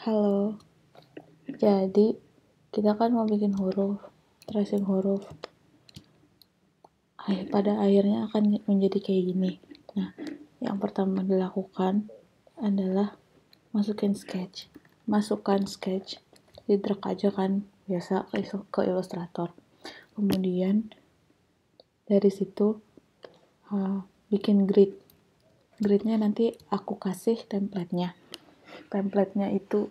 Halo, jadi kita kan mau bikin huruf, tracing huruf. Pada akhirnya akan menjadi kayak gini. Nah, yang pertama dilakukan adalah masukkan sketch, di drag aja kan, biasa ke Illustrator. Kemudian dari situ bikin gridnya nanti aku kasih templatenya itu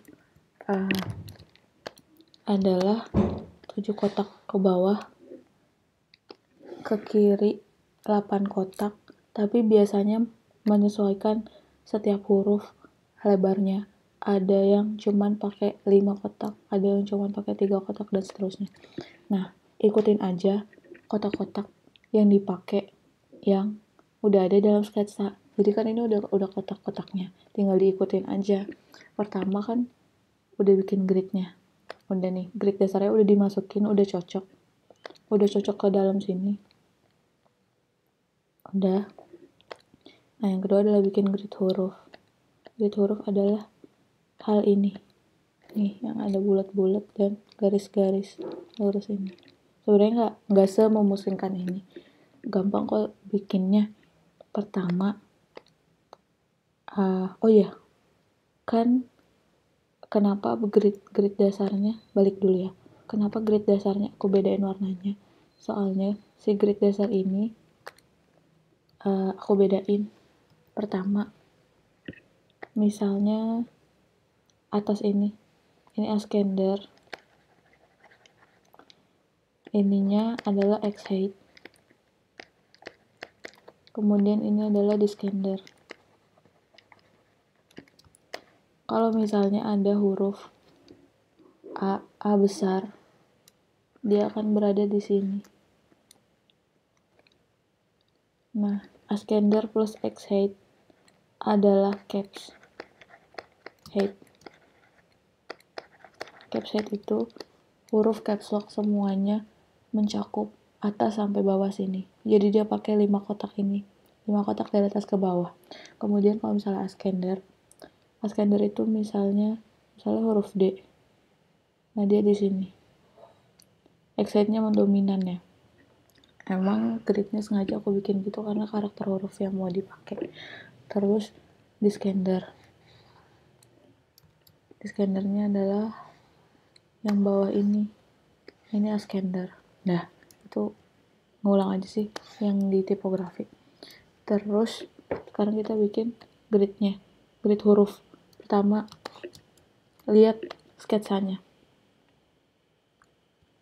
adalah 7 kotak ke bawah, ke kiri 8 kotak, tapi biasanya menyesuaikan setiap huruf lebarnya. Ada yang cuman pakai 5 kotak, ada yang cuman pakai 3 kotak, dan seterusnya. Nah, ikutin aja kotak-kotak yang dipakai yang udah ada dalam sketsa. Jadi kan ini udah kotak-kotaknya, tinggal diikutin aja. Pertama kan udah bikin gridnya. Udah nih, grid dasarnya udah dimasukin, udah cocok ke dalam sini. Udah. Nah, yang kedua adalah bikin grid huruf. Grid huruf adalah hal ini. Nih, yang ada bulat-bulat dan garis-garis lurus ini. Sebenarnya nggak sememusingkan ini. Gampang kok bikinnya. Pertama, kan kenapa grid dasarnya, balik dulu ya. Kenapa grid dasarnya aku bedain warnanya? Soalnya si grid dasar ini aku bedain. Pertama, misalnya atas ini Askender, ininya adalah X-height, kemudian ini adalah Diskender. Kalau misalnya ada huruf A besar, dia akan berada di sini. Nah, Askender plus X-height adalah caps height. Caps height itu huruf caps lock semuanya mencakup atas sampai bawah sini. Jadi dia pakai 5 kotak ini. 5 kotak dari atas ke bawah. Kemudian kalau misalnya Askender itu misalnya huruf D. Nah, dia di sini. X-height-nya mendominan ya. Emang gridnya sengaja aku bikin gitu karena karakter huruf yang mau dipakai. Terus Diskendernya adalah yang bawah ini Askender. Nah, itu ngulang aja sih yang di tipografi. Terus sekarang kita bikin grid huruf. Pertama, lihat sketsanya.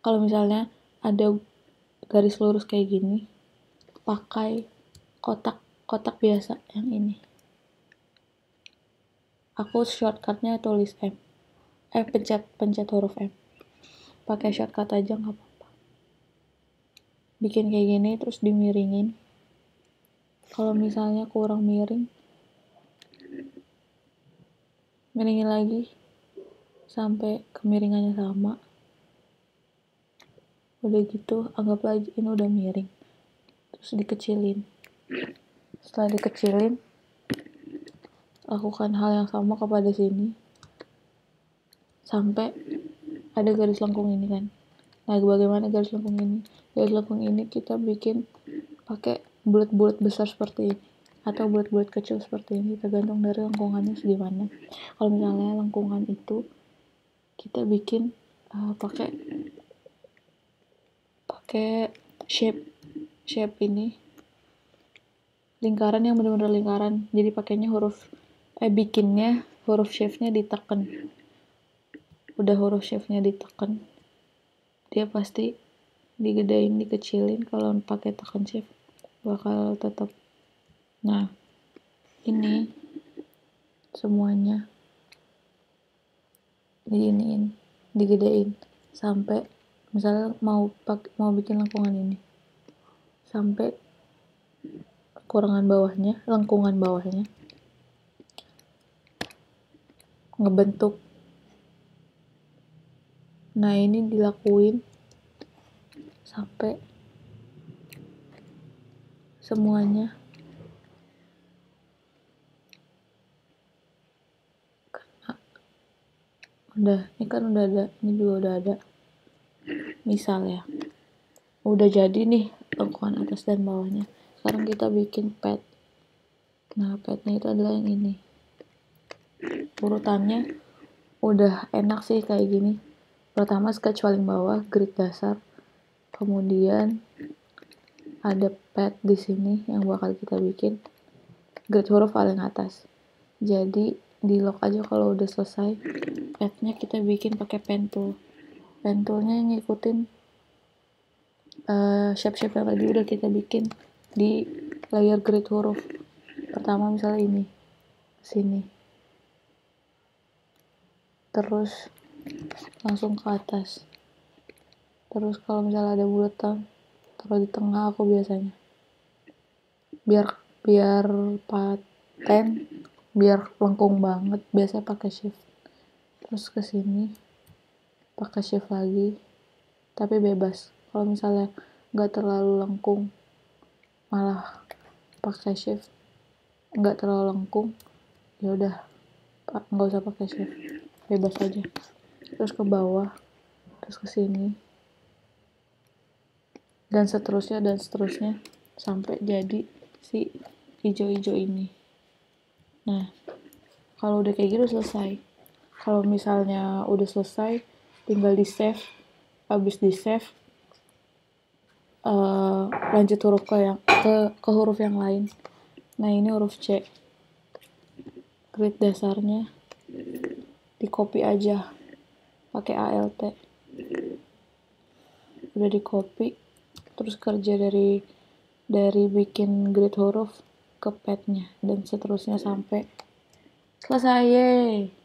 Kalau misalnya ada garis lurus kayak gini, pakai kotak biasa yang ini. Aku shortcutnya tulis M. Pencet huruf M. Pakai shortcut aja nggak apa-apa. Bikin kayak gini terus dimiringin. Kalau misalnya kurang miringin lagi sampai kemiringannya sama. Udah gitu, anggaplah ini udah miring. Terus dikecilin. Setelah dikecilin, lakukan hal yang sama kepada sini. Sampai ada garis lengkung ini kan. Nah, bagaimana garis lengkung ini? Garis lengkung ini kita bikin pakai bulat-bulat besar seperti ini atau bulat-bulat kecil seperti ini, tergantung dari lengkungannya segimana. Kalau misalnya lengkungan itu kita bikin pakai shape ini, lingkaran yang benar-benar lingkaran. Jadi pakainya bikinnya huruf shape-nya ditekan. Udah huruf shape-nya ditekan, dia pasti digedein, dikecilin. Kalau pakai tekan shift bakal tetap. Nah, ini semuanya diginiin, digedein sampai misalnya mau bikin lengkungan ini sampai lengkungan bawahnya ngebentuk. Nah, ini dilakuin sampai semuanya kena. Udah, ini kan udah ada, ini juga udah ada. Misal ya, udah jadi nih lengkungan atas dan bawahnya. Sekarang kita bikin pad. Nah, padnya itu adalah yang ini. Urutannya udah enak sih kayak gini. Pertama sketch paling bawah, grid dasar. Kemudian ada pad di sini yang bakal kita bikin. Grid huruf paling atas. Jadi di lock aja kalau udah selesai. Padnya kita bikin pakai pen tool. Pen toolnya ngikutin shape-shape yang tadi udah kita bikin di layer grid huruf. Pertama misalnya ini, sini. Terus langsung ke atas. Terus kalau misalnya ada bulatan, taruh di tengah aku biasanya. Biar paten, biar lengkung banget, biasanya pakai shift. Terus ke sini pakai shift lagi, tapi bebas. Kalau misalnya nggak terlalu lengkung, malah pakai shift. Nggak terlalu lengkung, ya udah nggak usah pakai shift, bebas aja. Terus ke bawah, terus ke sini, dan seterusnya sampai jadi si hijau-hijau ini. Nah, kalau udah kayak gitu selesai. Kalau misalnya udah selesai, tinggal di save. Habis di save, lanjut huruf ke huruf yang lain. Nah, ini huruf C. Grid dasarnya di copy aja pakai ALT. Udah di copy, terus kerja dari bikin grid huruf ke padnya dan seterusnya sampai selesai. Yeay.